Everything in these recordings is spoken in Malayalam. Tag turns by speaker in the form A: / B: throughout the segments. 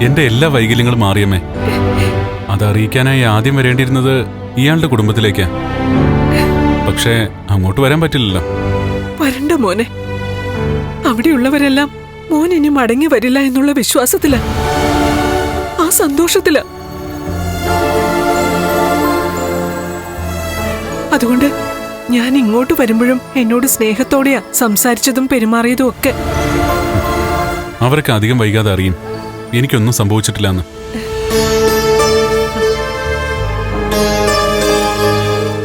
A: എന്റെ എല്ലാ വൈകല്യങ്ങളും മാറിയമ്മേ. അതറിയിക്കാനായി ആദ്യം വരേണ്ടിയിരുന്നത് ഇയാളുടെ കുടുംബത്തിലേക്കാ. പക്ഷേ അങ്ങോട്ട് വരാൻ പറ്റില്ലല്ലോ.
B: വരണ്ട മോനെ. അവിടെയുള്ളവരെല്ലാം മോൻ ഇനി മടങ്ങി വരില്ല എന്നുള്ള വിശ്വാസത്തില, ആ സന്തോഷത്തില. അതുകൊണ്ട് ഞാൻ ഇങ്ങോട്ട് വരുമ്പോഴും എന്നോട് സ്നേഹത്തോടെയാ സംസാരിച്ചതും പെരുമാറിയതും ഒക്കെ.
A: അവർക്ക് അധികം വൈകാതെ അറിയും എനിക്കൊന്നും സംഭവിച്ചിട്ടില്ലെന്ന്.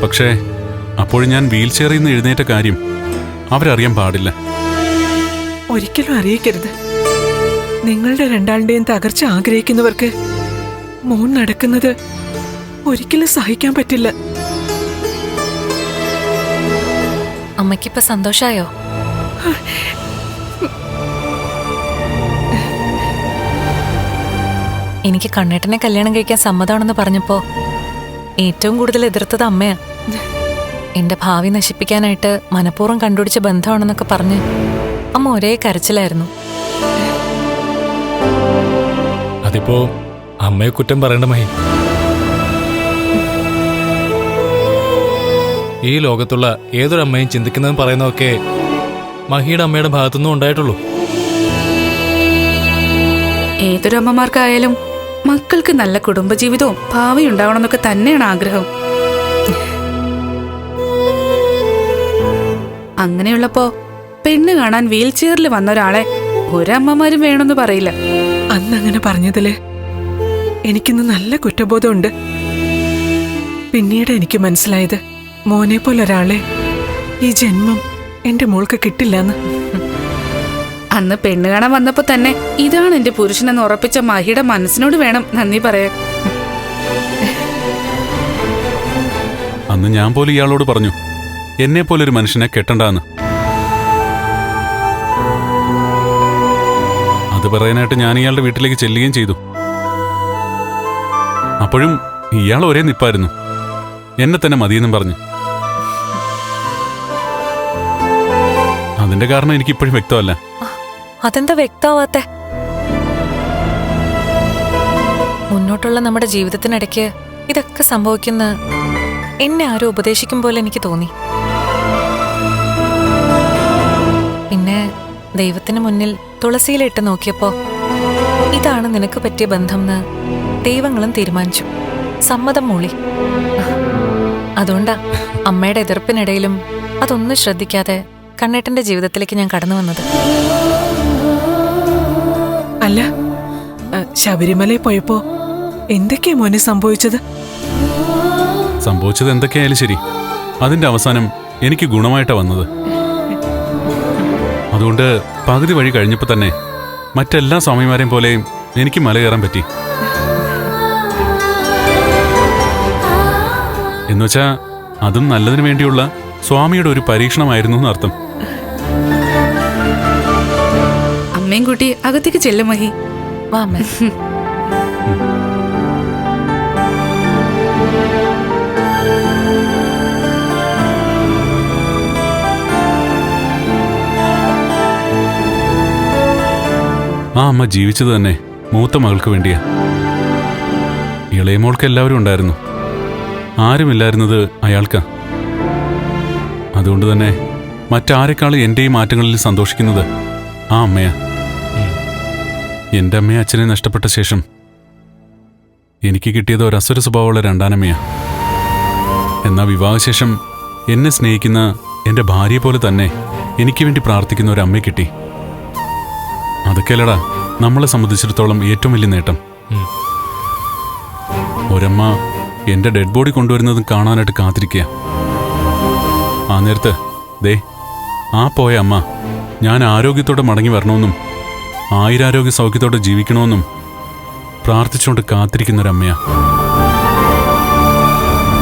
A: പക്ഷേ അപ്പോൾ ഞാൻ വീൽ ചെയറിൽ നിന്ന് എഴുന്നേറ്റ കാര്യം അവരറിയാൻ പാടില്ല.
B: ഒരിക്കലും അറിയിക്കരുത്. നിങ്ങളുടെ രണ്ടാളുടെയും തകർച്ച ആഗ്രഹിക്കുന്നവർക്ക് മോൻ നടക്കുന്നത് ഒരിക്കലും സഹിക്കാൻ പറ്റില്ല.
C: അമ്മയ്ക്കിപ്പോ സന്തോഷായോ? എനിക്ക് കണ്ണേട്ടനെ കല്യാണം കഴിക്കാൻ സമ്മതമാണെന്ന് പറഞ്ഞപ്പോ ഏറ്റവും കൂടുതൽ എതിർത്തത് അമ്മയാ. എന്റെ ഭാവി നശിപ്പിക്കാനായിട്ട് മനഃപൂർവ്വം കണ്ടുപിടിച്ച ബന്ധമാണെന്നൊക്കെ പറഞ്ഞ് അമ്മ ഒരേ കരച്ചിലായിരുന്നു.
D: അതിപ്പോ അമ്മയെ കുറ്റം പറയേണ്ട മഹി. ഈ ലോകത്തുള്ള ഏതൊരമ്മയും ചിന്തിക്കുന്നതും പറയുന്നതൊക്കെ മഹിയുടെ അമ്മയുടെ ഭാഗത്തുനിന്നും ഉണ്ടായിട്ടുള്ളൂ.
E: ഏതൊരമ്മമാർക്കായാലും മക്കൾക്ക് നല്ല കുടുംബജീവിതവും ഭാവി ഉണ്ടാവണമെന്നൊക്കെ തന്നെയാണ് ആഗ്രഹം. അങ്ങനെയുള്ളപ്പോ പെണ്ണ് കാണാൻ വീൽ ചെയറിൽ വന്ന ഒരാളെ ഒരമ്മമാരും വേണമെന്ന് പറയില്ല.
B: അന്നങ്ങനെ പറഞ്ഞതില് എനിക്കിന്ന് നല്ല കുറ്റബോധമുണ്ട്. പിന്നീട് എനിക്ക് മനസ്സിലായത് മോനെ പോലൊരാളെ ഈ ജന്മം എന്റെ മോൾക്ക് കിട്ടില്ലെന്ന്.
E: അന്ന് പെണ്ണ് കാണാൻ വന്നപ്പോ തന്നെ ഇതാണ് എന്റെ പുരുഷനെന്ന് ഉറപ്പിച്ച മഹിയുടെ മനസ്സിനോട് വേണം നന്ദി പറയാൻ.
A: അന്ന് ഞാൻ പോലും ഇയാളോട് പറഞ്ഞു എന്നെ പോലൊരു മനുഷ്യനെ കെട്ടണ്ടെന്ന്. അത് പറയാനായിട്ട് ഞാൻ ഇയാളുടെ വീട്ടിലേക്ക് ചെല്ലുകയും ചെയ്തു. അപ്പോഴും ഇയാൾ ഒരേ നിപ്പായിരുന്നു, എന്നെ തന്നെ മതിയെന്നും പറഞ്ഞു. അതിന്റെ കാരണം എനിക്കിപ്പോഴും വ്യക്തമല്ല.
C: അതെന്താ വ്യക്തമാവാത്തെ? മുന്നോട്ടുള്ള നമ്മുടെ ജീവിതത്തിനിടയ്ക്ക് ഇതൊക്കെ സംഭവിക്കുന്ന എന്നെ ആരോ ഉപദേശിക്കും പോലെ എനിക്ക് തോന്നി. പിന്നെ ദൈവത്തിന് മുന്നിൽ തുളസിയിലിട്ട് നോക്കിയപ്പോ ഇതാണ് നിനക്ക് പറ്റിയ ബന്ധം എന്ന് ദൈവങ്ങളും തീരുമാനിച്ചു. സമ്മതം മൂളി. അതുകൊണ്ടാ അമ്മയുടെ എതിർപ്പിനിടയിലും അതൊന്നും ശ്രദ്ധിക്കാതെ കണ്ണേട്ടന്റെ ജീവിതത്തിലേക്ക് ഞാൻ കടന്നു വന്നത്.
B: അല്ല, ശബരിമലയിൽ പോയപ്പോ എന്തൊക്കെയാ മോനെ സംഭവിച്ചത്?
A: സംഭവിച്ചത് എന്തൊക്കെയായാലും ശരി, അതിന്റെ അവസാനം എനിക്ക് ഗുണമായിട്ടാ വന്നത്. അതുകൊണ്ട് പകുതി വഴി കഴിഞ്ഞപ്പോ തന്നെ മറ്റെല്ലാ സ്വാമിമാരെയും പോലെയും എനിക്ക് മല കയറാൻ പറ്റി. എന്നുവെച്ചാ അതും നല്ലതിനു വേണ്ടിയുള്ള സ്വാമിയുടെ ഒരു പരീക്ഷണമായിരുന്നു എന്നർത്ഥം.
E: അമ്മയും കൂട്ടി അകത്തേക്ക് ചെല്ലും മഹി.
C: വാ അമ്മേ.
A: ആ അമ്മ ജീവിച്ചത് തന്നെ മൂത്ത മകൾക്ക് വേണ്ടിയാ. ഇളയമോൾക്ക് എല്ലാവരും ഉണ്ടായിരുന്നു, ആരുമില്ലായിരുന്നത് അയാൾക്കാ. അതുകൊണ്ട് തന്നെ മറ്റാരെക്കാളും എൻ്റെ ഈ മാറ്റങ്ങളിൽ സന്തോഷിക്കുന്നത് ആ അമ്മയാ. എൻ്റെ അമ്മയെ അച്ഛനെ നഷ്ടപ്പെട്ട ശേഷം എനിക്ക് കിട്ടിയത് ഒരസുര സ്വഭാവമുള്ള രണ്ടാനമ്മയാ. എന്നാൽ വിവാഹശേഷം എന്നെ സ്നേഹിക്കുന്ന എൻ്റെ ഭാര്യയെ പോലെ തന്നെ എനിക്ക് വേണ്ടി പ്രാർത്ഥിക്കുന്ന ഒരു അമ്മയെ കിട്ടി. അതൊക്കെയല്ലടാ നമ്മളെ സംബന്ധിച്ചിടത്തോളം ഏറ്റവും വലിയ നേട്ടം. ഒരമ്മ എൻ്റെ ഡെഡ് ബോഡി കൊണ്ടുവരുന്നതും കാണാനായിട്ട് കാത്തിരിക്കുക. ആ നേരത്ത് ദേ ആ പോയ അമ്മ ഞാൻ ആരോഗ്യത്തോടെ മടങ്ങി വരണമെന്നും ആയിരാരോഗ്യ സൗഖ്യത്തോടെ ജീവിക്കണമെന്നും പ്രാർത്ഥിച്ചുകൊണ്ട് കാത്തിരിക്കുന്നൊരമ്മയാ.